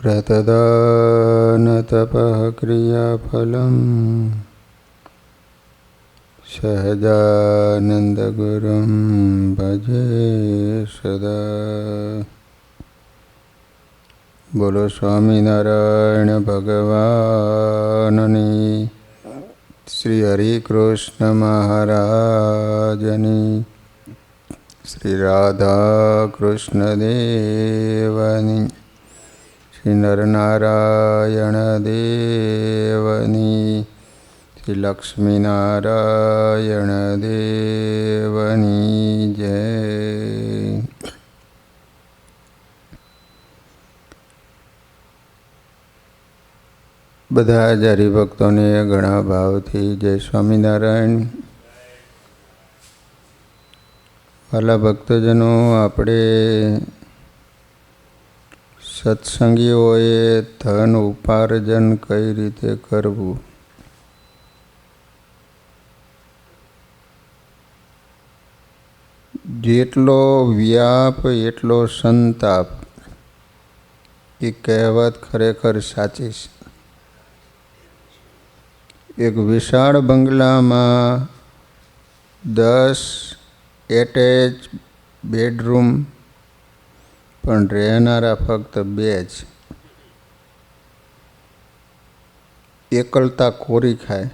व्रतदानतपः क्रियाफलं सहजानन्दगुरुं भजे सदा। बोलो स्वामीनारायण भगवाननी, श्री हरिकृष्ण महाराजनी, श्री राधा कृष्ण देवनी, श्री नरनारायण देवनी, श्री लक्ष्मीनारायण देवनी जय। બધા જ હરિભક્તોને ઘણા ભાવથી જય સ્વામિનારાયણ। વાલા ભક્તજનો, આપણે સત્સંગીઓએ ધન ઉપાર્જન કઈ રીતે કરવું, જેટલો વ્યાપ એટલો સંતાપ, એ કહેવત ખરેખર સાચી છે। એક વિશાળ બંગલામાં 10 એટેચ બેડરૂમ, પણ રહેનારા ફક્ત 2 જ। એકલતા કોરી ખાય।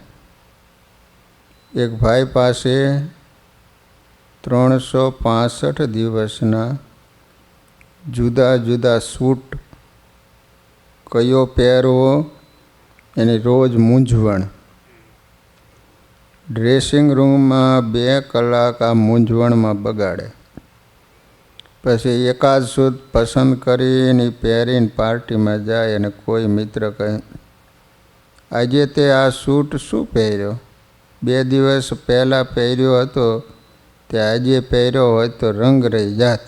એક ભાઈ પાસે 365 દિવસના જુદા જુદા સૂટ, કયો પહેરવો એની રોજ મૂંઝવણ। ડ્રેસિંગ રૂમમાં 2 કલાક આ મૂંઝવણમાં બગાડે। પછી એકાદ સૂટ પસંદ કરીને પહેરીને પાર્ટીમાં જાય અને કોઈ મિત્ર કહે, આજે તે આ સૂટ શું પહેર્યો? 2 દિવસ પહેલાં પહેર્યો હતો તે આજે પહેર્યો હોય તો રંગ રહી જાત।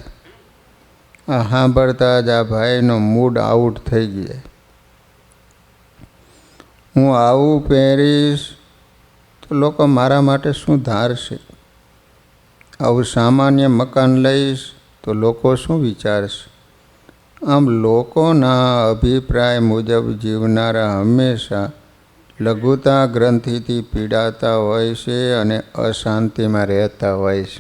આ સાંભળતા જ આ ભાઈનો મૂડ આઉટ થઈ ગયો। હું આવું પહેરીશ તો લોકો મારા માટે શું ધારશે? આવું સામાન્ય મકાન લઈશ તો લોકો શું વિચારશે? આમ લોકોના અભિપ્રાય મુજબ જીવનારા હંમેશા લઘુતા ગ્રંથિથી પીડાતા હોય છે અને અશાંતિમાં રહેતા હોય છે।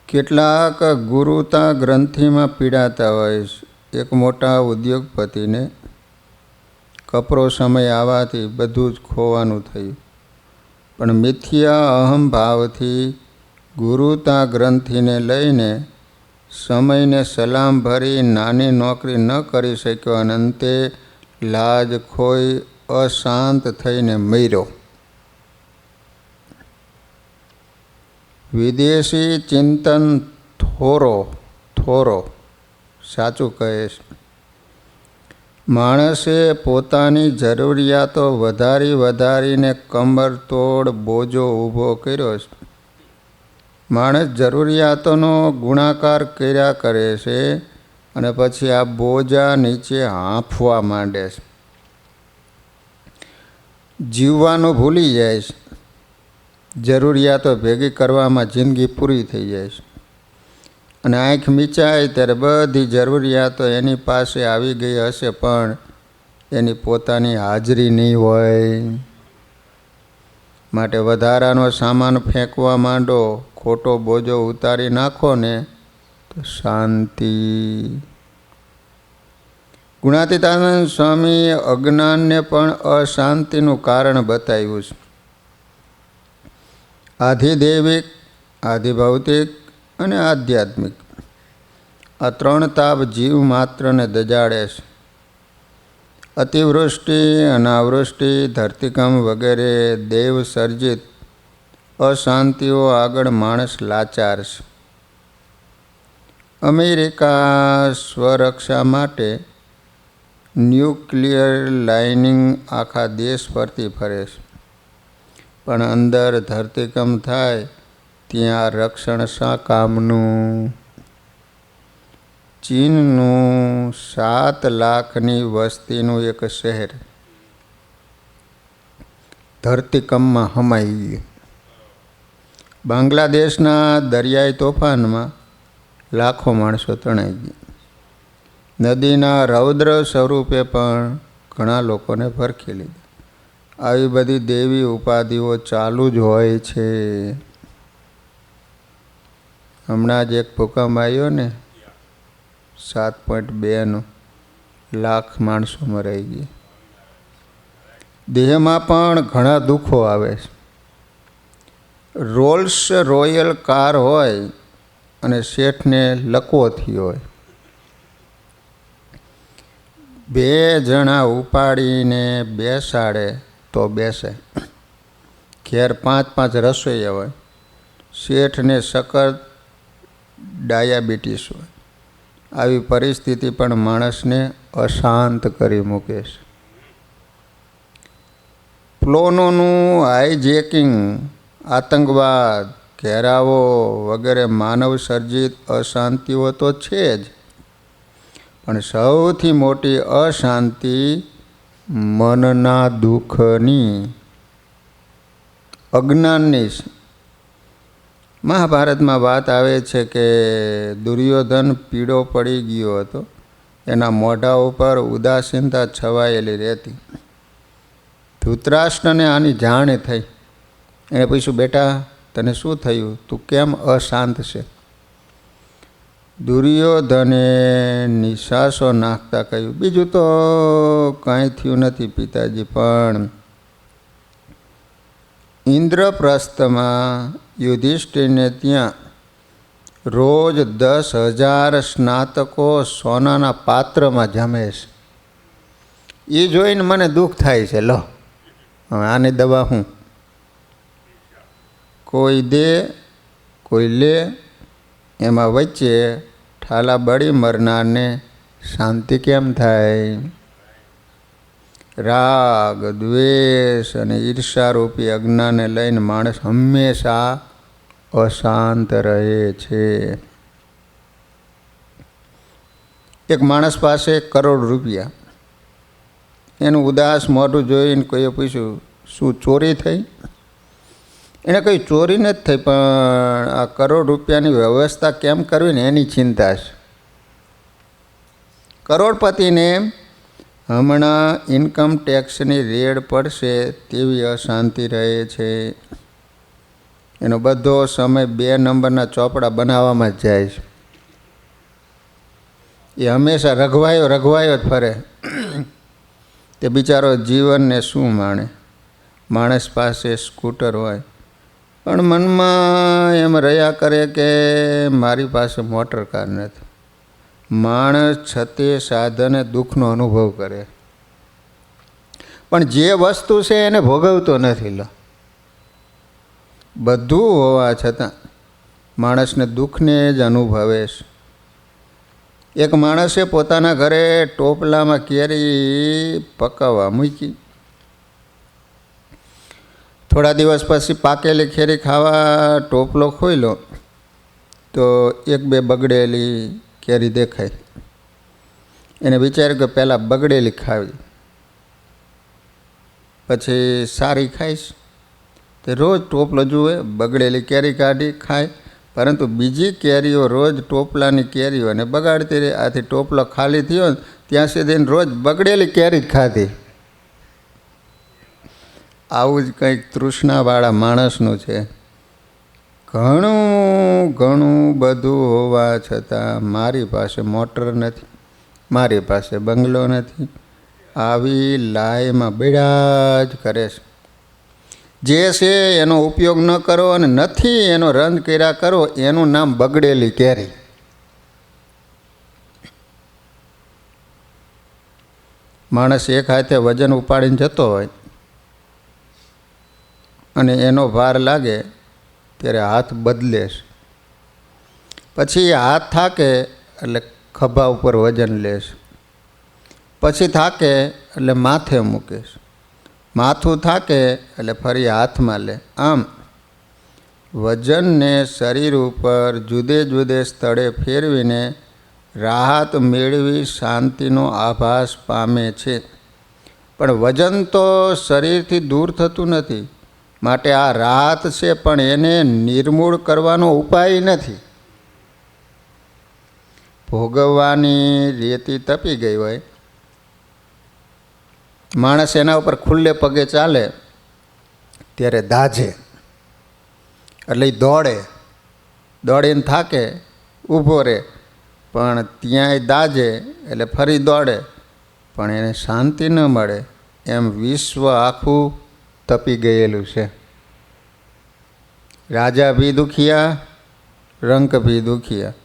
કેટલાક ગુરુતા ગ્રંથિમાં પીડાતા હોય છે। એક મોટા ઉદ્યોગપતિને કપરો સમય આવવાથી બધું જ ખોવાનું થયું, પણ મિથ્યા અહંભાવથી ગુરુતા ગ્રંથિને લઈને સમયને સલામ ભરી નાની નોકરી ન કરી શક્યો અને અંતે લાજ ખોઈ અશાંત થઈને મર્યો। વિદેશી ચિંતન થોરો સાચું કહે છે, માણસે પોતાની જરૂરિયાતો વધારીને કમરતોડ બોજો ઊભો કર્યો છે। માણસ જરૂરિયાતોનો ગુણાકાર કર્યા કરે છે અને પછી આ બોજા નીચે હાંફવા માંડે છે। જીવવાનું ભૂલી જાય છે। જરૂરિયાતો ભેગી કરવામાં જિંદગી પૂરી થઈ જાય છે અને આંખ મીચાય ત્યારે બધી જરૂરિયાતો એની પાસે આવી ગઈ હશે, પણ એની પોતાની હાજરી નહીં હોય। માટે વધારાનો સામાન ફેંકવા માંડો, ખોટો બોજો ઉતારી નાખો ને તો શાંતિ। ગુણાતીતાનંદ સ્વામીએ અજ્ઞાનને પણ અશાંતિનું કારણ બતાવ્યું છે। આધિદૈવિક, આધિભૌતિક અને આધ્યાત્મિક, આ 3 તાપ જીવ માત્રને દજાડે છે। અતિવૃષ્ટિ, અનાવૃષ્ટિ, ધરતીકંપ વગેરે દેવ સર્જિત અશાંતિઓ આગળ માણસ લાચાર છે। અમેરિકા સ્વરક્ષા માટે ન્યુક્લિયર લાઇનિંગ આખા દેશ ફરતી ફરે છે, પણ અંદર ધરતીકંપ થાય ત્યાં રક્ષણ શા કામનું? ચીનનું 7 લાખની વસ્તીનું એક શહેર ધરતીકંપમાં હમાઈ ગયું। બાંગ્લાદેશના દરિયાઈ તોફાનમાં લાખો માણસો તણાઈ ગયા। નદીના રૌદ્ર સ્વરૂપે પણ ઘણા લોકોને પરખી લીધા. આવી બધી દેવી ઉપાધિઓ ચાલુ જ હોય છે. હમણાં જ એક ભૂકંપ આવ્યો ને 7.2નો, લાખ માણસો મરાઈ ગયા. દેહમાં પણ ઘણા દુઃખો આવે છે. રોલ્સ રોયલ કાર હોય અને શેઠને લકવો થયો હોય, 2 જણા ઉપાડીને બેસાડે તો બેસે. ઘેર 5 રસોઈયા હોય, શેઠને સખત ડાયાબિટીસ હોય. આવી પરિસ્થિતિ પણ માણસને અશાંત કરી મૂકે છે. પ્લોનોનું હાઈજેકિંગ, આતંકવાદ, ઘેરાવો વગેરે માનવ સર્જિત અશાંતિઓ તો છે જ, પણ સૌથી મોટી અશાંતિ મનના દુઃખની, અજ્ઞાનની છે. મહાભારતમાં વાત આવે છે કે દુર્યોધન પીળો પડી ગયો હતો. એના મોઢા ઉપર ઉદાસીનતા છવાયેલી રહેતી. ધૃતરાષ્ટ્રને આની જાણ થઈ. એણે પૂછ્યું, બેટા તને શું થયું? તું કેમ અશાંત છે? દુર્યોધને નિશાસો નાખતા કહ્યું, બીજું તો કાંઈ થયું નથી પિતાજી, પણ ઇન્દ્રપ્રસ્થમાં યુધિષ્ઠિરને ત્યાં રોજ 10,000 સ્નાતકો સોનાના પાત્રમાં જમે છે. એ જોઈને મને દુઃખ થાય છે. લો હવે આની દવા હું? કોઈ દે કોઈ લે, એમાં વચ્ચે ઠાલા બળી મરનારને શાંતિ કેમ થાય? રાગ, દ્વેષ અને ઈર્ષારૂપી અજ્ઞાનને લઈને માણસ હંમેશા અશાંત રહે છે. એક માણસ પાસે 1 કરોડ રૂપિયા. એનું ઉદાસ મોઢું જોઈને કોઈએ પૂછ્યું, શું ચોરી થઈ? એણે કહ્યું, ચોરી નથી થઈ, પણ આ 1 કરોડ રૂપિયાની વ્યવસ્થા કેમ કરવી ને એની ચિંતા છે. કરોડપતિને હમણાં ઇન્કમ ટેક્સની રેડ પડશે તેવી અશાંતિ રહે છે. એનો બધો સમય 2 નંબરના ચોપડા બનાવવામાં જ જાય છે. એ હંમેશા રઘવાયો જ ફરે. તે બિચારો જીવનને શું માણે? માણસ પાસે સ્કૂટર હોય, પણ મનમાં એમ રહ્યા કરે કે મારી પાસે મોટર કાર નથી. માણસ છતે સાધને દુઃખનો અનુભવ કરે, પણ જે વસ્તુ છે એને ભોગવતો નથી. લો, બધું હોવા છતાં માણસને દુઃખને જ અનુભવે છે. એક માણસે પોતાના ઘરે ટોપલામાં કેરી પકાવવા મૂકી. થોડા દિવસ પછી પાકેલી કેરી ખાવા ટોપલો ખોલ્યો તો 1-2 બગડેલી કેરી દેખાય. એને વિચાર્યું કે પહેલાં બગડેલી ખાવી, પછી સારી ખાઈશ. તે રોજ ટોપલો જુએ, બગડેલી કેરી કાઢી ખાય, પરંતુ બીજી કેરીઓ રોજ ટોપલાની કેરીઓને બગાડતી રહી. આથી ટોપલો ખાલી થયો ત્યાં સુધી રોજ બગડેલી કેરી જ ખાધી. આવું જ કંઈક તૃષ્ણાવાળા માણસનું છે. ઘણું બધું હોવા છતાં મારી પાસે મોટર નથી, મારી પાસે બંગલો નથી, આવી લાઈમાં બેડા જ કરે છે. જે છે એનો ઉપયોગ ન કરો અને નથી એનો રંજ કર્યા કરો, એનું નામ બગડેલી કેરી. માણસ એક હાથે વજન ઉપાડીને જતો હોય અને એનો ભાર લાગે ત્યારે હાથ બદલે છે. પછી હાથ થાકે એટલે ખભા ઉપર વજન લે છે, પછી થાકે એટલે માથે મૂકે છે, માથું થાકે એટલે ફરી હાથમાં લે. આમ વજનને શરીર ઉપર જુદે જુદે સ્થળે ફેરવીને રાહત મેળવી શાંતિનો આભાસ પામે છે. પણ વજન તો શરીરથી દૂર થતું નથી, માટે આ રાહત છે, પણ એને નિર્મૂળ કરવાનો ઉપાય નથી. ભોગવવાની રેતી તપી ગઈ હોય, માણસ એના ઉપર ખુલ્લે પગે ચાલે ત્યારે દાઝે, એટલે એ દોડીને થાકે, ઊભો રહે, પણ ત્યાંય દાઝે એટલે ફરી દોડે, પણ એને શાંતિ ન મળે. એમ વિશ્વ આખું તપી ગયેલું છે. રાજા ભી દુખિયા, રંક ભી દુખિયા,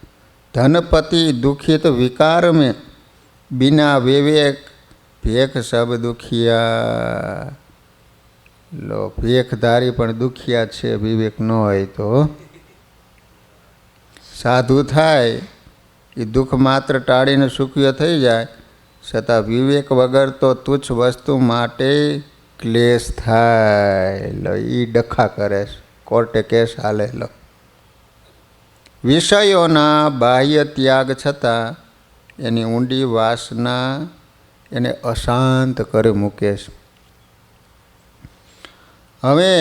ધનપતિ દુખિત વિકાર में, बिना विवेक ભેખ સબ દુખિયા. લો, ભેખધારી પણ દુખિયા છે વિવેક ન હોય તો. સાધુ થાય એ દુઃખ માત્ર ટાળીને સુખિયો થઈ જાય, છતાં વિવેક વગર તો તુચ્છ વસ્તુ માટે ક્લેશ થાય. લો, એ ડખા કરે છે, કોર્ટે કેસ હાલે. લો, વિષયોના બાહ્ય ત્યાગ છતાં એની ઊંડી વાસના એને અશાંત કરી મૂકે છે. હવે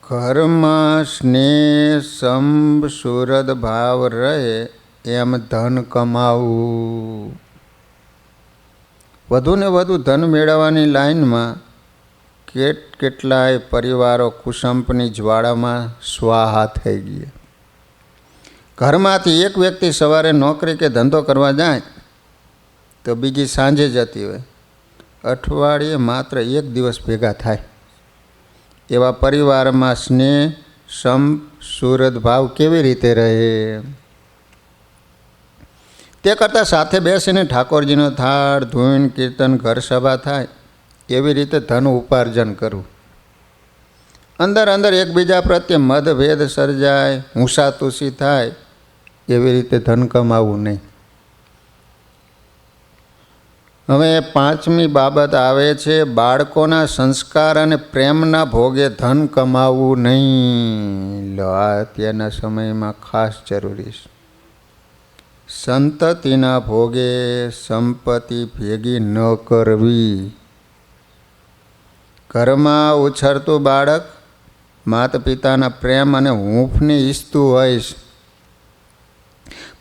ઘરમાં સ્નેહ સંપ સુરદ ભાવ રહે એમ ધન કમાવું. વધુ ને વધુ ધન મેળવવાની લાઈનમાં કેટલાય પરિવારો કુસંપની જ્વાળામાં સ્વાહા થઈ ગયા. ઘરમાંથી એક વ્યક્તિ સવારે નોકરી કે ધંધો કરવા જાય તો બીજી સાંજે જતી હોય. અઠવાડિયે માત્ર એક દિવસ ભેગા થાય. એવા પરિવારમાં સ્નેહ સંપ સુરદ ભાવ કેવી રીતે રહે? તે કરતાં સાથે બેસીને ઠાકોરજીનો થાળ ધૂન કીર્તન ઘર સભા થાય એવી રીતે ધન ઉપાર્જન કરવું. અંદર અંદર એકબીજા પ્રત્યે મતભેદ સર્જાય, ઊંસાતુસી થાય એવી રીતે ધન કમાવવું નહીં. હવે પાંચમી બાબત આવે છે, બાળકોના સંસ્કાર અને પ્રેમના ભોગે ધન કમાવવું નહીં. લો, આ અત્યારના સમયમાં ખાસ જરૂરી છે. સંતતિના ભોગે સંપત્તિ ભેગી ન કરવી. ઘરમાં ઉછરતું બાળક માતા પિતાના પ્રેમ અને હૂંફને ઈચ્છતું હોય છે,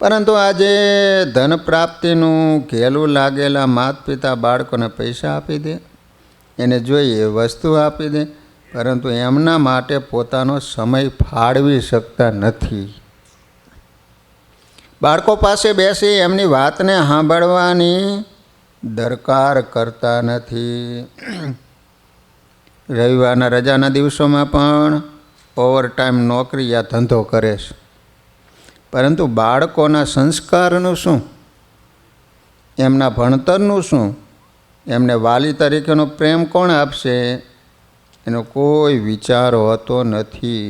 પરંતુ આજે ધન પ્રાપ્તિનું ઘેલું લાગેલા માતા પિતા બાળકોને પૈસા આપી દે, એને જોઈએ વસ્તુ આપી દે, પરંતુ એમના માટે પોતાનો સમય ફાળવી શકતા નથી. બાળકો પાસે બેસી એમની વાતને સાંભળવાની દરકાર કરતા નથી. રવિવારના રજાના દિવસોમાં પણ ઓવરટાઈમ નોકરી યા ધંધો કરે છે, પરંતુ બાળકોના સંસ્કારનું શું? એમના ભણતરનું શું? એમને વાલી તરીકેનો પ્રેમ કોણ આપશે? એનો કોઈ વિચાર હોતો નથી.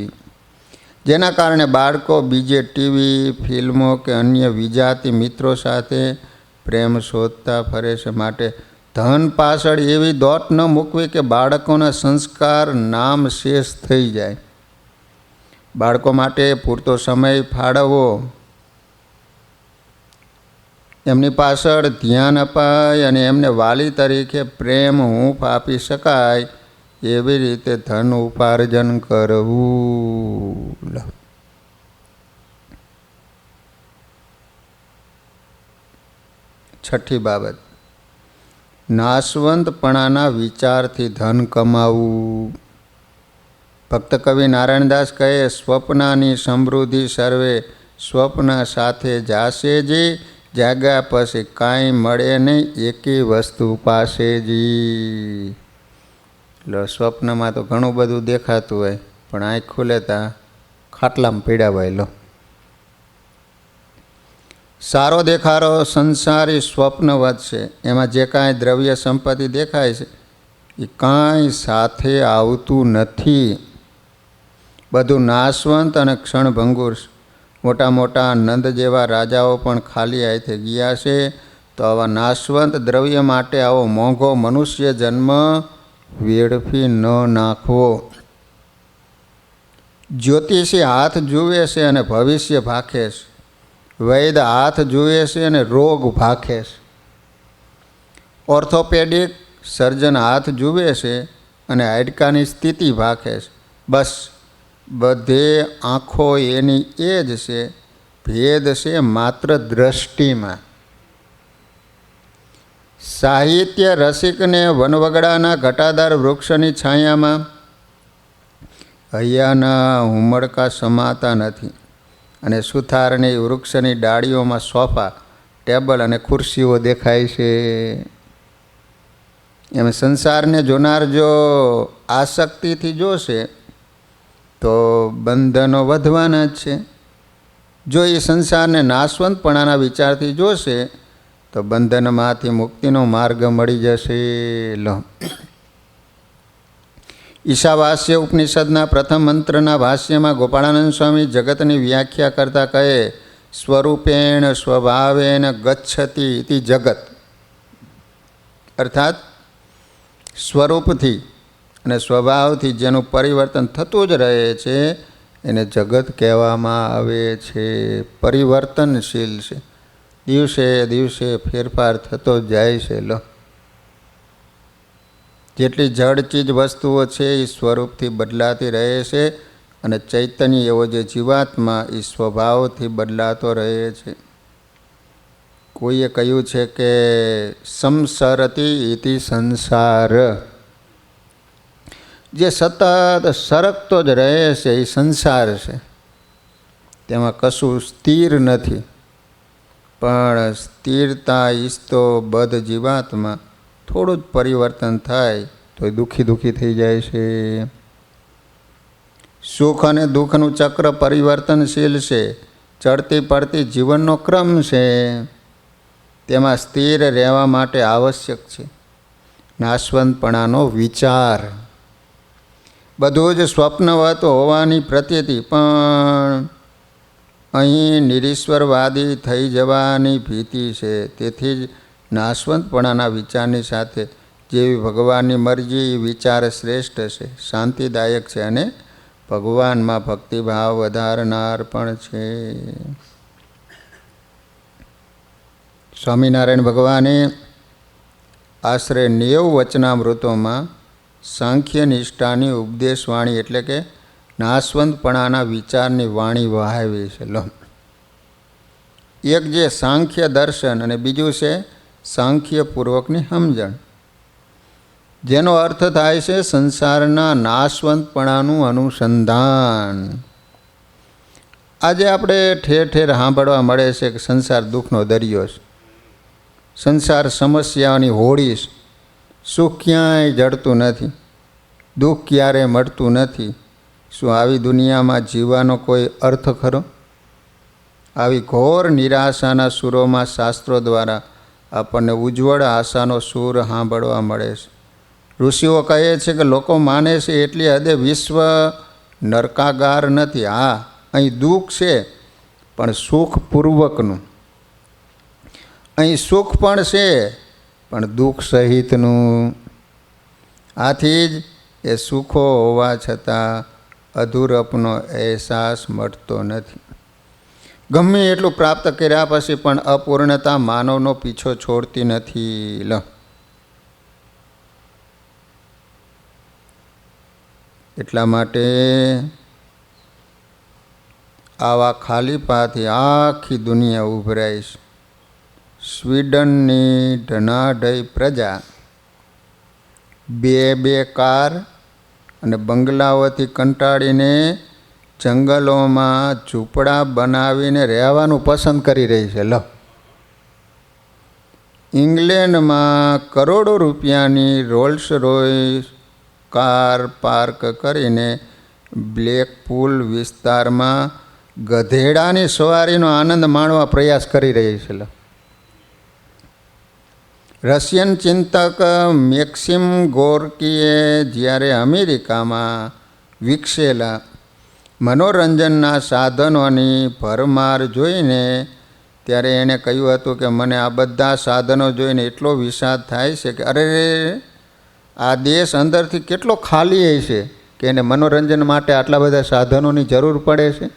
જેના કારણે બાળકો બીજે ટીવી, ફિલ્મો કે અન્ય વિજાતિ મિત્રો સાથે પ્રેમ શોધતા ફરે છે. માટે ધન પાછળ એવી દોટ ન મૂકવી કે બાળકોના સંસ્કાર નામ શેષ થઈ જાય. બાળકો માટે પૂરતો સમય ફાળવવો, એમની પાછળ ધ્યાન અપાય અને એમને વાલી તરીકે પ્રેમ હૂંફ આપી શકાય એવી રીતે ધન ઉપાર્જન કરવું. છઠ્ઠી બાબત, નાશવંતપણાના વિચારથી ધન કમાવવું. ભક્ત કવિ નારાયણદાસ કહે, સ્વપ્નાની સમૃદ્ધિ સર્વે સ્વપ્ન સાથે જાશેજી, જાગ્યા પછી કાંઈ મળે નહીં એકી વસ્તુ પાસેજી. લો, સ્વપ્નમાં તો ઘણું બધું દેખાતું હોય, પણ આંખ ખુલે ત્યાં ખાટલામાં પીડા હોય. લો, સારો દેખાડો સંસારી સ્વપ્નવત છે. એમાં જે કાંઈ દ્રવ્ય સંપત્તિ દેખાય છે એ કાંઈ સાથે આવતું નથી. બધું નાશવંત અને ક્ષણભંગુર. મોટા મોટા નંદ જેવા રાજાઓ પણ ખાલી હાથે ગયા છે. તો આવા નાશવંત દ્રવ્ય માટે આવો મોંઘો મનુષ્ય જન્મ વેડફી ન નાખવો. જ્યોતિષી હાથ જુએ છે અને ભવિષ્ય ભાખે છે. વૈદ હાથ જુએ છે અને રોગ ભાખે છે. ઓર્થોપેડિક સર્જન હાથ જુએ છે અને હાડકાની સ્થિતિ ભાખે છે. બસ બધે આંખો એની એ જ છે, ભેદ છે માત્ર દ્રષ્ટિમાં. સાહિત્ય રસિકને વનવગડાના ઘટાદાર વૃક્ષની છાયામાં હૈયાના હુમડકા સમાતા નથી અને સુથારની વૃક્ષની ડાળીઓમાં સોફા, ટેબલ અને ખુરશીઓ દેખાય છે. એમ સંસારને જોનાર જો આસક્તિથી જોશે તો બંધનો વધવાના જ છે. જો એ સંસારને નાશવંતપણાના વિચારથી જોશે તો બંધનમાંથી મુક્તિનો માર્ગ મળી જશે. ઈશાવાસ્ય ઉપનિષદના પ્રથમ મંત્રના ભાષ્યમાં ગોપાળાનંદ સ્વામી જગતની વ્યાખ્યા કરતા કહે, સ્વરૂપેણ સ્વભાવેન ગચ્છતિ ઇતિ જગત. અર્થાત સ્વરૂપથી અને સ્વભાવથી જેનું પરિવર્તન થતું જ રહે છે એને જગત કહેવામાં આવે છે. પરિવર્તનશીલ છે, દિવસે દિવસે ફેરફાર થતો જાય છે. જેટલી જડ ચીજ વસ્તુઓ છે એ સ્વરૂપથી બદલાતી રહે છે અને ચૈતન્ય એવો જે જીવાત્મા એ સ્વભાવથી બદલાતો રહે છે. કોઈએ કહ્યું છે કે સંસરતી ઇતિ સંસાર, જે સતત સરકતો જ રહે છે એ સંસાર છે. તેમાં કશું સ્થિર નથી, પણ સ્થિરતા ઈચ્છતો બધ જીવાત્મા થોડું જ પરિવર્તન થાય તો એ દુઃખી થઈ જાય છે. સુખ અને દુઃખનું ચક્ર પરિવર્તનશીલ છે. ચડતી પડતી જીવનનો ક્રમ છે. તેમાં સ્થિર રહેવા માટે આવશ્યક છે નાશવંતપણાનો વિચાર. બધું જ સ્વપ્નવત હોવાની પ્રતીતિ, પણ અહીં નિરીશ્વરવાદી થઈ જવાની ભીતિ છે. તેથી જ નાશવંતપણાના વિચારની સાથે જેવી ભગવાનની મરજી એ વિચાર શ્રેષ્ઠ છે, શાંતિદાયક છે અને ભગવાનમાં ભક્તિભાવ વધારનાર પણ છે. સ્વામિનારાયણ ભગવાને આશરે 90 વચનામૃતોમાં સાંખ્ય નિષ્ઠાની ઉપદેશવાણી એટલે કે નાશવંતપણાના વિચારની વાણી વહાવી છે. એક જે સાંખ્ય દર્શન અને બીજું છે સાંખ્યપૂર્વકની સમજણ, જેનો અર્થ થાય છે સંસારના નાશવંતપણાનું અનુસંધાન. આજે આપણે ઠેર ઠેર સાંભળવા મળે છે કે સંસાર દુઃખનો દરિયો છે, સંસાર સમસ્યાઓની હોડી છે, સુખ ક્યાંય જડતું નથી, દુઃખ ક્યારેય મળતું નથી. શું આવી દુનિયામાં જીવવાનો કોઈ અર્થ ખરો? આવી ઘોર નિરાશાના સૂરોમાં શાસ્ત્રો દ્વારા આપણને ઉજ્જવળ આશાનો સૂર સાંભળવા મળે છે. ઋષિઓ કહે છે કે લોકો માને છે એટલી હદે વિશ્વ નરકાગાર નથી. હા, અહીં દુઃખ છે પણ સુખપૂર્વકનું. અહીં સુખ પણ છે પણ દુઃખ સહિતનું. આથી જ એ સુખો હોવા છતાં અધૂરપનો અહેસાસ મળતો નથી. ગમે એટલું પ્રાપ્ત કર્યા પછી પણ અપૂર્ણતા માનવનો પીછો છોડતી નથી. એટલા માટે આવા ખાલીપાથી આખી દુનિયા ઉભરાય છે. સ્વીડનની ઢનાઢઈ પ્રજા 2 કાર અને બંગલાઓથી કંટાળીને જંગલોમાં ઝૂંપડા બનાવીને રહેવાનું પસંદ કરી રહી છે. ઇંગ્લેન્ડમાં કરોડો રૂપિયાની રોલ્સ રોયસ કાર પાર્ક કરીને બ્લેકપૂલ વિસ્તારમાં ગધેડાની સવારીનો આનંદ માણવા પ્રયાસ કરી રહી છે. રશિયન ચિંતક મેક્સિમ ગોર્કીએ જ્યારે અમેરિકામાં વિકસેલા મનોરંજનના સાધનોની ભરમાર જોઈને ત્યારે એણે કહ્યું હતું કે મને આ બધા સાધનો જોઈને એટલો વિષાદ થાય છે કે અરે આ દેશ અંદરથી કેટલો ખાલી છે કે એને મનોરંજન માટે આટલા બધા સાધનોની જરૂર પડે છે.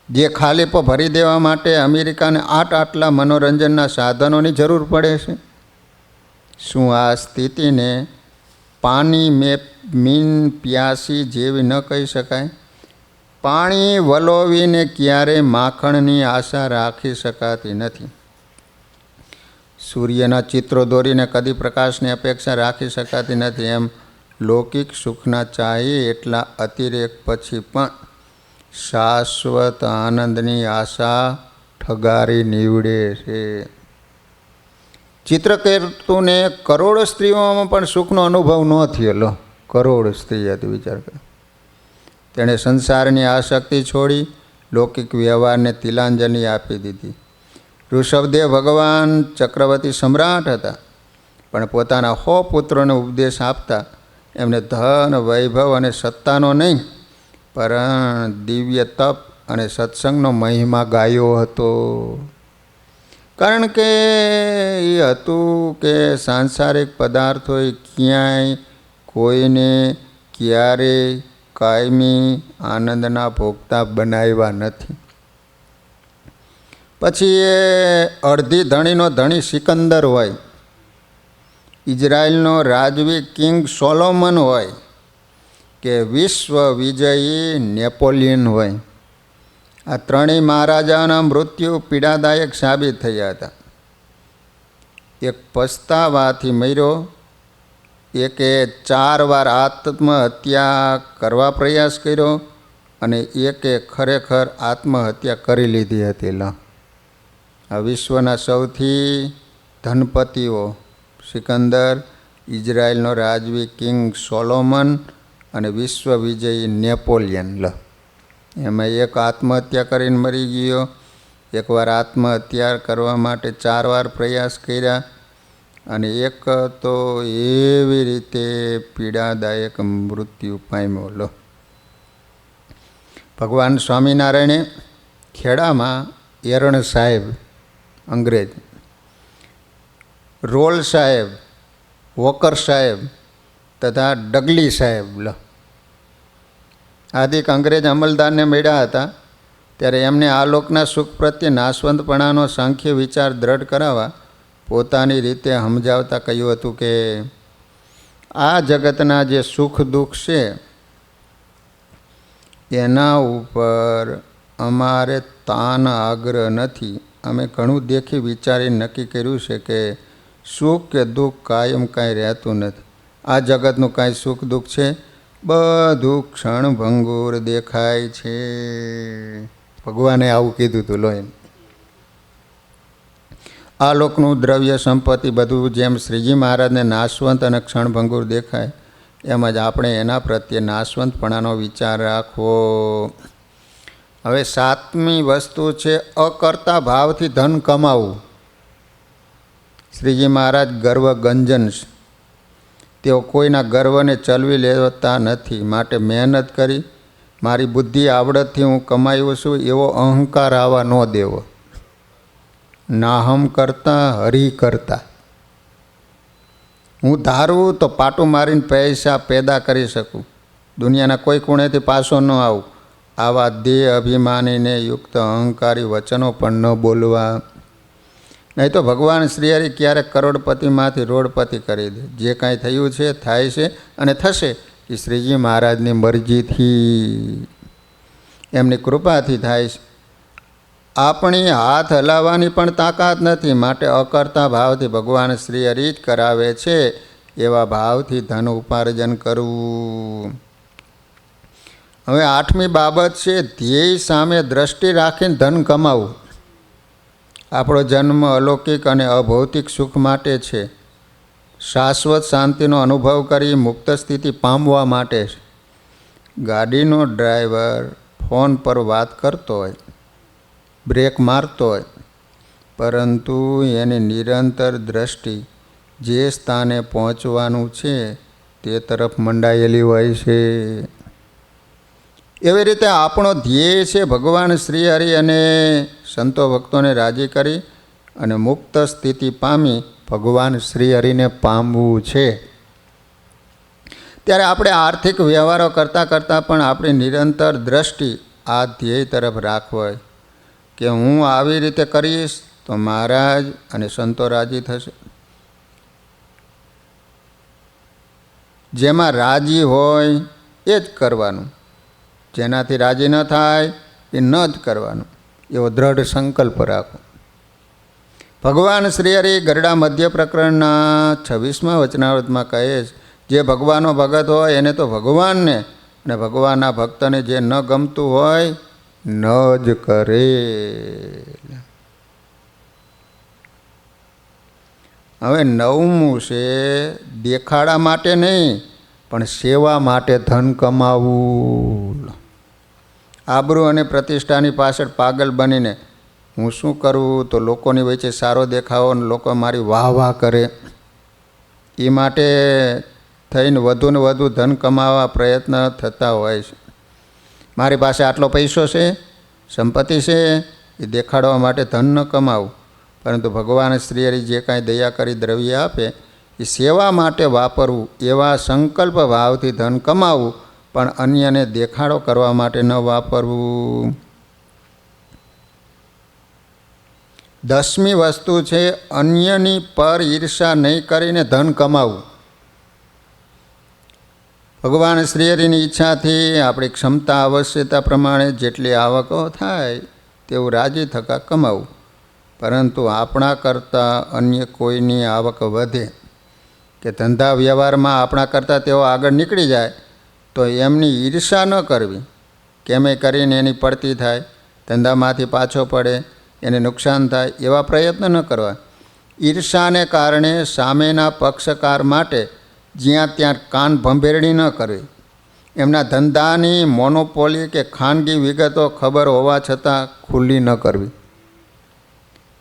જે ખાલીપો ભરી દેવા માટે અમેરિકાને આટલા મનોરંજનના સાધનોની જરૂર પડે છે. શું આ સ્થિતિને પાણી મેં મીન પ્યાસી જેવી ન કહી શકાય? પાણી વલોવીને ક્યારેય માખણની આશા રાખી શકાતી નથી. સૂર્યના ચિત્રો દોરીને કદી પ્રકાશની અપેક્ષા રાખી શકાતી નથી. એમ લૌકિક સુખના ચાહી એટલા અતિરેક પછી પણ શાશ્વત આનંદની આશા ઠગારી નીવડે છે. ચિત્રકેતુને કરોડ સ્ત્રીઓમાં પણ સુખનો અનુભવ ન થયેલો. કરોડ સ્ત્રી હતી, વિચાર કર. તેણે સંસારની આસક્તિ છોડી લૌકિક વ્યવહારને તિલાંજલિ આપી દીધી. ઋષભદેવ ભગવાન ચક્રવર્તી સમ્રાટ હતા, પણ પોતાના 100 પુત્રોને ઉપદેશ આપતા એમને ધન, વૈભવ અને સત્તાનો નહીં, પણ દિવ્ય તપ અને સત્સંગનો મહિમા ગાયો હતો. કારણ કે એ હતું કે સાંસારિક પદાર્થો ક્યાંય કોઈને ક્યારેય કાયમી આનંદના ભોગતા બનાવ્યા નથી. પછી એ અડધી ધણીનો ધણી સિકંદર હોય, ઇઝરાયલનો રાજવી કિંગ સોલોમન હોય, કે વિશ્વ વિજયી નેપોલિયન હોય, આ ત્રણેય મહારાજાના મૃત્યુ પીડાદાયક સાબિત થયા હતા. એક પસ્તાવાથી મર્યો, એકે 4 વાર આત્મહત્યા કરવા પ્રયાસ કર્યો અને એકે ખરેખર આત્મહત્યા કરી લીધી હતી. આ વિશ્વના સૌથી ધનપતિઓ સિકંદર, ઇઝરાયલનો રાજવી કિંગ સોલોમન અને વિશ્વ વિજયી નેપોલિયન. એમાં એક આત્મહત્યા કરીને મરી ગયો, એકવાર આત્મહત્યા કરવા માટે 4 વાર પ્રયાસ કર્યા, અને એક તો એવી રીતે પીડાદાયક મૃત્યુ પામ્યો. ભગવાન સ્વામિનારાયણે ખેડામાં એરણ સાહેબ અંગ્રેજ, રોલ સાહેબ, વોકર સાહેબ તથા ડગલી સાહેબ આદિક અંગ્રેજ અમલદારને મળ્યા હતા. ત્યારે એમને આ લોકના સુખ પ્રત્યે નાશવંતપણાનો સાંખ્ય વિચાર દ્રઢ કરાવવા પોતાની રીતે સમજાવતા કહ્યું હતું કે આ જગતના જે સુખ દુઃખ છે એના ઉપર અમારે તાન આગ્રહ નથી. અમે ઘણું દેખી વિચારી નક્કી કર્યું છે કે સુખ કે દુઃખ કાયમ કાંઈ રહેતું નથી. આ જગતનું કાંઈ સુખ દુઃખ છે, બધું ક્ષણભંગુર દેખાય છે. ભગવાને આવું કીધું હતું. લોહીન આ લોકનું દ્રવ્ય સંપત્તિ બધું જેમ શ્રીજી મહારાજને નાશવંત અને ક્ષણભંગુર દેખાય, એમ જ આપણે એના પ્રત્યે નાશવંતપણાનો વિચાર રાખવો. હવે 7મી વસ્તુ છે અકર્તા ભાવથી ધન કમાવવું. શ્રીજી મહારાજ ગર્વગંજન છે. તેઓ કોઈના ગર્વને ચલવી લેતા નથી. માટે મહેનત કરી મારી બુદ્ધિ આવડતથી હું કમાયું છું એવો અહંકાર આવવા ન દેવો. નાહમ કરતા હરિ કરતા. હું ધારું તો પાટું મારીને પૈસા પેદા કરી શકું, દુનિયાના કોઈ ખૂણેથી પાછો ન આવું. આવા દેહ અભિમાનીને યુક્ત અહંકારી વચનો પણ ન બોલવા. નહીં તો ભગવાન શ્રીહરિ ક્યારેક કરોડપતિમાંથી રોડપતિ કરી દે. જે કાંઈ થયું છે થાય છે અને થશે એ શ્રીજી મહારાજની મરજીથી, એમની કૃપાથી થાય છે. આપણી હાથ હલાવવાની પણ તાકાત નથી. માટે અકર્તા ભાવથી ભગવાન શ્રીહરિ જ કરાવે છે એવા ભાવથી ધન ઉપાર્જન કરવું. હવે 8મી બાબત છે ધ્યેય સામે દ્રષ્ટિ રાખીને ધન કમાવવું. આપણો જન્મ અલૌકિક અને અભૌતિક સુખ માટે છે. શાશ્વત શાંતિનો અનુભવ કરી મુક્ત સ્થિતિ પામવા માટે છે. ગાડીનો ડ્રાઈવર ફોન પર વાત કરતો હોય, બ્રેક મારતો હોય, પરંતુ એની નિરંતર દ્રષ્ટિ જે સ્થાને પહોંચવાનું છે તે તરફ મંડાયેલી હોય છે. એવી રીતે આપણો ધ્યેય છે ભગવાન શ્રીહરિ અને સંતો ભક્તોને રાજી કરી અને મુક્ત સ્થિતિ પામી ભગવાન શ્રીહરિને પામવું છે. ત્યારે આપણે આર્થિક વ્યવહારો કરતાં કરતાં પણ આપણી નિરંતર દ્રષ્ટિ આ ધ્યેય તરફ રાખવી કે હું આવી રીતે કરીશ તો મહારાજ અને સંતો રાજી થશે. જેમાં રાજી હોય એ જ કરવાનું. જેનાથી રાજી ન થાય એ ન જ કરવાનું, એવો દ્રઢ સંકલ્પ રાખો. ભગવાન શ્રી હરિ ગરડા મધ્ય પ્રકરણના 26મા વચનાવૃતમાં કહે છે, જે ભગવાનનો ભગત હોય એને તો ભગવાનને, અને ભગવાનના ભક્તને જે ન ગમતું હોય ન જ કરે. હવે 9મું છે, દેખાડા માટે નહીં પણ સેવા માટે ધન કમાવું. આબરૂ અને પ્રતિષ્ઠાની પાછળ પાગલ બનીને હું શું કરું તો લોકોની વચ્ચે સારો દેખાવો અને લોકો મારી વાહ વાહ કરે, એ માટે થઈને વધુ ને વધુ ધન કમાવા પ્રયત્ન થતા હોય છે. મારી પાસે આટલો પૈસો છે, સંપત્તિ છે, એ દેખાડવા માટે ધન ન કમાવું, પરંતુ ભગવાન શ્રી હરિ જે કાંઈ દયા કરી દ્રવ્ય આપે એ સેવા માટે વાપરવું, એવા સંકલ્પ ભાવથી ધન કમાવવું, પણ અન્યને દેખાડો કરવા માટે ન વાપરવું. 10મી વસ્તુ છે, અન્યની પર ઈર્ષા નહીં કરીને ધન કમાવવું. ભગવાન શ્રી હરિની ઈચ્છાથી આપણી ક્ષમતા આવશ્યકતા પ્રમાણે જેટલી આવકો થાય તેવું રાજી થકા કમાવું, પરંતુ આપણા કરતાં અન્ય કોઈની આવક વધે કે ધંધા વ્યવહારમાં આપણા કરતાં તેઓ આગળ નીકળી જાય તો એમની ઈર્ષા ન કરવી. કેમે કરીને એની પડતી થાય, ધંધામાંથી પાછો પડે, એને નુકસાન થાય, એવા પ્રયત્ન ન કરવા. ઈર્ષાને કારણે સામેના પક્ષકાર માટે જ્યાં ત્યાં કાન ભંભેરણી ન કરવી. એમના ધંધાની મોનોપોલી કે ખાનગી વિગતો ખબર હોવા છતાં ખુલ્લી ન કરવી.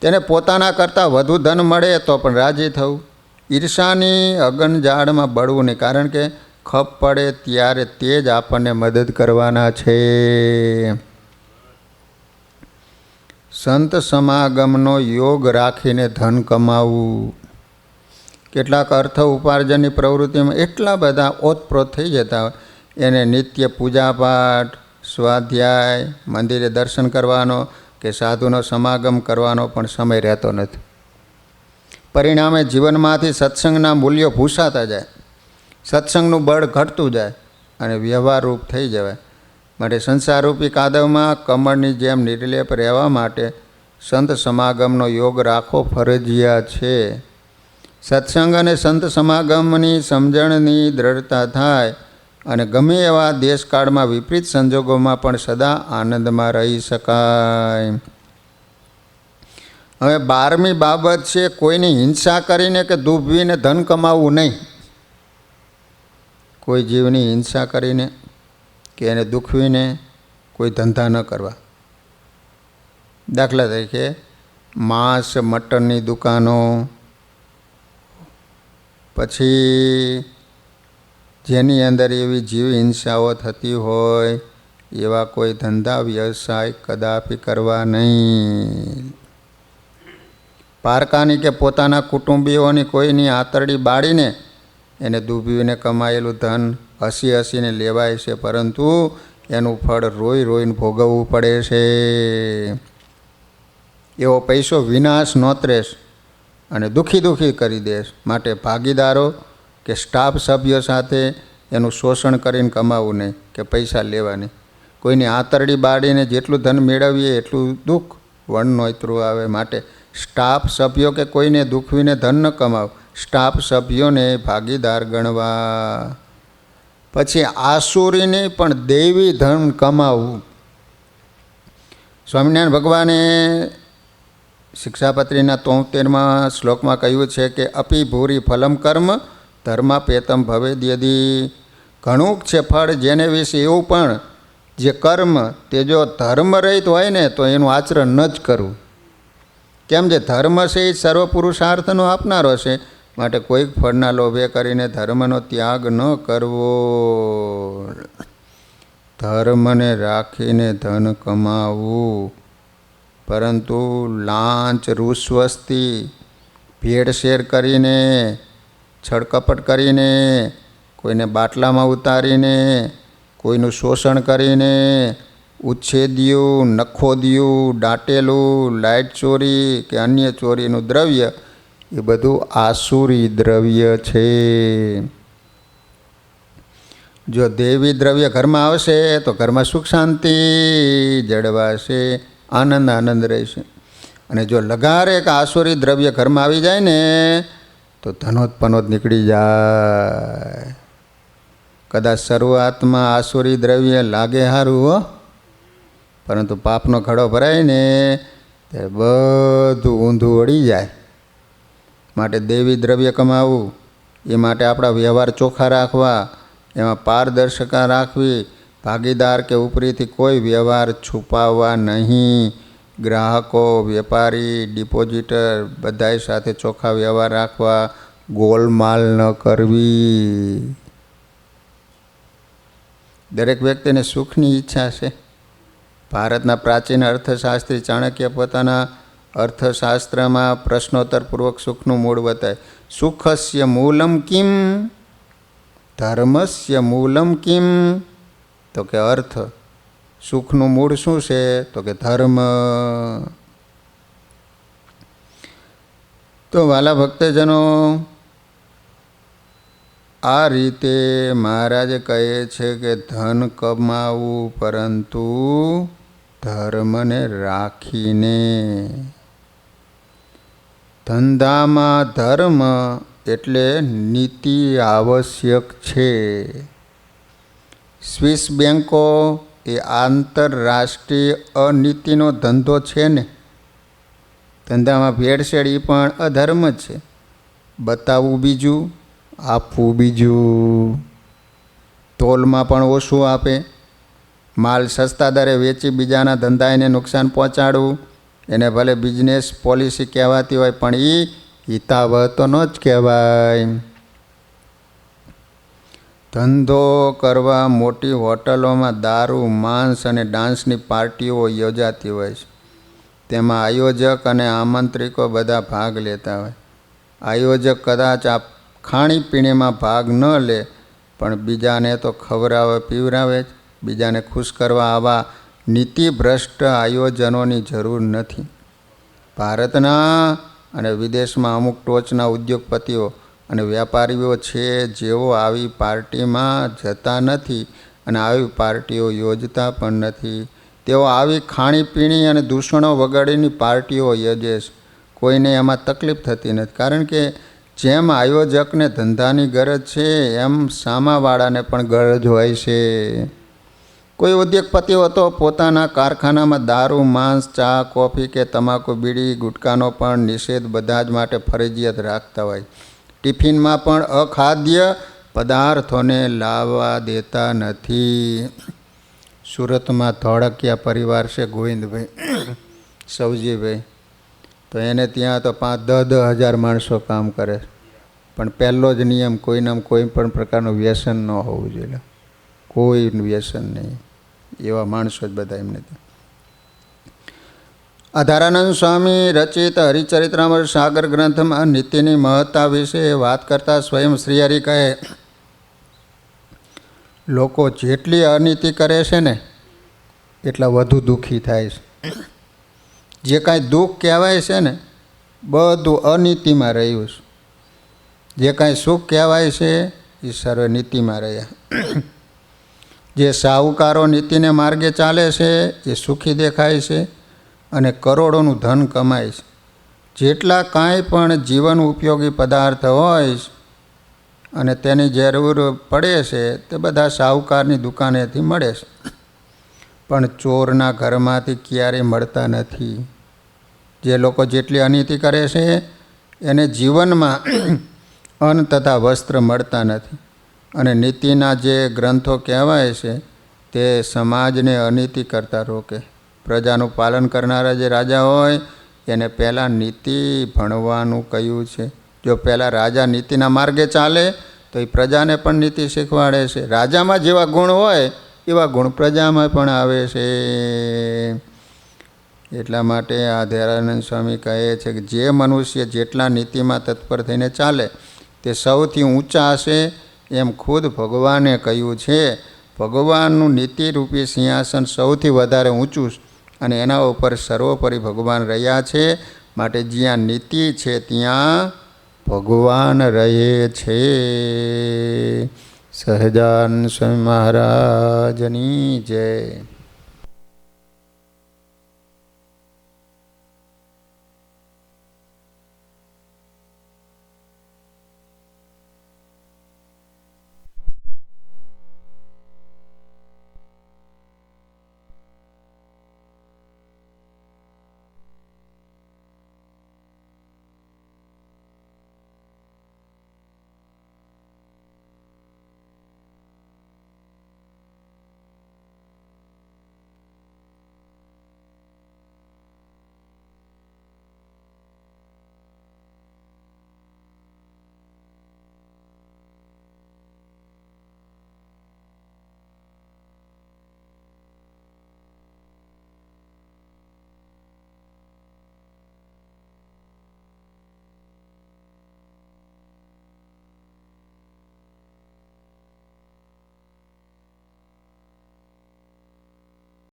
તેને પોતાના કરતાં વધુ ધન મળે તો પણ રાજી થવું. ઈર્ષાની અગનજાળમાં બળવું નહીં, કારણ કે ખપ પડે ત્યારે તે જ આપણને મદદ કરવાના છે. સંત સમાગમનો યોગ રાખીને ધન કમાવવું. કેટલાક અર્થ ઉપાર્જનની પ્રવૃત્તિમાં એટલા બધા ઓતપ્રોત થઈ જતા હોય, એને નિત્ય પૂજાપાઠ, સ્વાધ્યાય, મંદિરે દર્શન કરવાનો કે સાધુનો સમાગમ કરવાનો પણ સમય રહેતો નથી. પરિણામે જીવનમાંથી સત્સંગના મૂલ્યો ભૂસાતા જાય, સત્સંગનું બળ ઘટતું જાય અને વ્યવહારરૂપ થઈ જવાય. માટે સંસારરૂપી કાદવમાં કમળની જેમ નિર્લેપ રહેવા માટે સંત સમાગમનો યોગ રાખવો ફરજિયાત છે. સત્સંગ અને સંત સમાગમની સમજણની દ્રઢતા થાય અને ગમે એવા દેશકાળમાં વિપરીત સંજોગોમાં પણ સદા આનંદમાં રહી શકાય. હવે 12મી બાબત છે, કોઈની હિંસા કરીને કે દુભવીને ધન કમાવવું નહીં. કોઈ જીવની હિંસા કરીને કે એને દુખવીને કોઈ ધંધા ન કરવા. દાખલા તરીકે માંસ મટનની દુકાનો, પછી જેની અંદર એવી જીવ હિંસાઓ થતી હોય એવા કોઈ ધંધા વ્યવસાય કદાપી કરવા નહીં. પારકાની કે પોતાના કુટુંબીઓની કોઈની આંતરડી બાળીને એને દુભીને કમાયેલું ધન હસી હસીને લેવાય છે, પરંતુ એનું ફળ રોઈ રોઈને ભોગવવું પડે છે. એવો પૈસો વિનાશ નોતરેશ અને દુઃખી દુઃખી કરી દેશ. માટે ભાગીદારો કે સ્ટાફ સભ્યો સાથે એનું શોષણ કરીને કમાવું નહીં કે પૈસા લેવા નહીં. કોઈની આંતરડી બાળીને જેટલું ધન મેળવીએ એટલું દુઃખ વણનોતરું આવે. માટે સ્ટાફ સભ્યો કે કોઈને દુખવીને ધન ન કમાવ, સ્ટાફ સભ્યોને ભાગીદાર ગણવા. પછી આસુરીને પણ દૈવી ધન કમાવવું. સ્વામિનારાયણ ભગવાને શિક્ષાપત્રીના 73મા શ્લોકમાં કહ્યું છે કે અપી ભૂરી ફલમ કર્મ ધર્માપેતમ ભવેદ્યદી. ઘણું છે ફળ જેને વિશે એવું, પણ જે કર્મ તે જો ધર્મ રહિત હોય ને તો એનું આચરણ ન જ કરવું. કેમ જે ધર્મ છે એ સર્વ પુરુષાર્થનો આપનારો છે. માટે કોઈક ફળના લોભે કરીને ધર્મનો ત્યાગ ન કરવો. ધર્મને રાખીને ધન કમાવવું, પરંતુ લાંચ, રૂશ્વસ્તી, ભેળસેળ કરીને, છળકપટ કરીને, કોઈને બાટલામાં ઉતારીને, કોઈનું શોષણ કરીને, ઉચ્છેદ્યું, નખોદ્યું, દાટેલું, લાઇટ ચોરી કે અન્ય ચોરીનું દ્રવ્ય, એ બધું આસુરી દ્રવ્ય છે. જો દેવી દ્રવ્ય ઘરમાં આવશે તો ઘરમાં સુખ શાંતિ જળવાશે, આનંદ આનંદ રહેશે. અને જો લગારે કે આસુરી દ્રવ્ય ઘરમાં આવી જાય ને તો ધનોત્પનોત નીકળી જાય. કદાચ શરૂઆતમાં આસુરી દ્રવ્ય લાગે સારું હો, પરંતુ પાપનો ઘડો ભરાય ને તે બધું ઊંધું વળી જાય. માટે દેવી દ્રવ્ય કમાવવું એ માટે આપણા વ્યવહાર ચોખ્ખા રાખવા, એમાં પારદર્શકતા રાખવી, ભાગીદાર કે ઉપરીથી કોઈ વ્યવહાર છુપાવવા નહીં. ગ્રાહકો, વેપારી, ડિપોઝિટર બધાય સાથે ચોખ્ખા વ્યવહાર રાખવા, ગોલમાલ ન કરવી. દરેક વ્યક્તિને સુખની ઈચ્છા છે. ભારતના પ્રાચીન અર્થશાસ્ત્રી ચાણક્ય પોતાના અર્થશાસ્ત્રમાં પ્રશ્નોત્તરપૂર્વક સુખનું મૂળ બતાવે. સુખસ્ય મૂલમ કિમ, ધર્મસ્ય મૂલમ કિમ, તો કે અર્થ. સુખનું મૂળ શું છે? તો કે ધર્મ. તો વાલા ભક્તજનો, આ રીતે મહારાજ કહે છે કે ધન કમાવું પરંતુ ધર્મને રાખીને. ધંધામાં ધર્મ એટલે નીતિ આવશ્યક છે. સ્વિસ બેન્કો એ આંતરરાષ્ટ્રીય અનીતિનો ધંધો છે ને. ધંધામાં ભેળસેળ એ પણ અધર્મ જ છે. બતાવવું બીજું, આપવું બીજું. તોલમાં પણ ઓછું આપે, માલ સસ્તા દરે વેચી બીજાના ધંધાને નુકસાન પહોંચાડવું. એને ભલે બિઝનેસ પોલિસી કહેવાતી હોય પણ એ હિતાવહ તો ન જ કહેવાય. ધંધો કરવા મોટી હોટલોમાં દારૂ, માંસ અને ડાન્સની પાર્ટીઓ યોજાતી હોય છે. તેમાં આયોજક અને આમંત્રિકો બધા ભાગ લેતા હોય. આયોજક કદાચ આ ખાણીપીણીમાં ભાગ ન લે પણ બીજાને તો ખવડાવે પીવડાવે જ. બીજાને ખુશ કરવા આવા નીતિભ્રષ્ટ આયોજનોની જરૂર નથી. ભારતના અને વિદેશમાં અમુક ટોચના ઉદ્યોગપતિઓ અને વેપારીઓ છે જેઓ આવી પાર્ટીમાં જતા નથી અને આવી પાર્ટીઓ યોજતા પણ નથી. તેઓ આવી ખાણીપીણી અને દૂષણો વગાડીની પાર્ટીઓ યોજે છે. કોઈને એમાં તકલીફ થતી નથી, કારણ કે જેમ આયોજકને ધંધાની ગરજ છે એમ સામાવાળાને પણ ગરજ હોય છે. કોઈ ઉદ્યોગપતિઓ તો પોતાના કારખાનામાં દારૂ, માંસ, ચા, કોફી કે તમાકુ, બીડી, ગુટકાનો પણ નિષેધ બધા જ માટે ફરજિયાત રાખતા હોય. ટિફિનમાં પણ અખાદ્ય પદાર્થોને લાવવા દેતા નથી. સુરતમાં ધોળકિયા પરિવાર છે, ગોવિંદભાઈ, સૌજીભાઈ, તો એને ત્યાં તો 5-10 હજાર માણસો કામ કરે. પણ પહેલો જ નિયમ, કોઈનામાં કોઈ પણ પ્રકારનું વ્યસન ન હોવું જોઈએ. કોઈ વ્યસન નહીં. એવા માણસો જ બધા એમને. આધારાનંદ સ્વામી રચિત હરિચરિત્રામૃત સાગર ગ્રંથમાં નીતિની મહત્તા વિશે વાત કરતા સ્વયં શ્રીહરિ કહે, લોકો જેટલી અનીતિ કરે છે ને એટલા વધુ દુઃખી થાય છે. જે કાંઈ દુઃખ કહેવાય છે ને બધું અનીતિમાં રહ્યું છે. જે કાંઈ સુખ કહેવાય છે એ સર્વ નીતિમાં રહ્યા. જે સાહુકારો નીતિને માર્ગે ચાલે છે એ સુખી દેખાય છે અને કરોડોનું ધન કમાય છે. જેટલા કાંઈ પણ જીવન ઉપયોગી પદાર્થ હોય અને તેની જરૂર પડે છે તે બધા સાહુકારની દુકાનેથી મળે છે, પણ ચોરના ઘરમાંથી ક્યારેય મળતા નથી. જે લોકો જેટલી અનીતિ કરે છે એને જીવનમાં અન્ન તથા વસ્ત્ર મળતા નથી. અને નીતિના જે ગ્રંથો કહેવાય છે તે સમાજને અનીતિ કરતા રોકે. પ્રજાનું પાલન કરનારા જે રાજા હોય એને પહેલાં નીતિ ભણવાનું કહ્યું છે. જો પહેલાં રાજા નીતિના માર્ગે ચાલે તો એ પ્રજાને પણ નીતિ શીખવાડે છે. રાજામાં જેવા ગુણ હોય એવા ગુણ પ્રજામાં પણ આવે છે. એટલા માટે આધારાનંદ સ્વામી કહે છે કે જે મનુષ્ય જેટલા નીતિમાં તત્પર થઈને ચાલે તે સૌથી ઊંચા હશે, એમ ખુદ ભગવાને કહ્યું છે. ભગવાનનું નીતિરૂપી સિંહાસન સૌથી વધારે ઊંચું અને એના ઉપર સર્વોપરી ભગવાન રહ્યા છે. માટે જ્યાં નીતિ છે ત્યાં ભગવાન રહે છે. સહજાનંદ સ્વામી મહારાજની જય.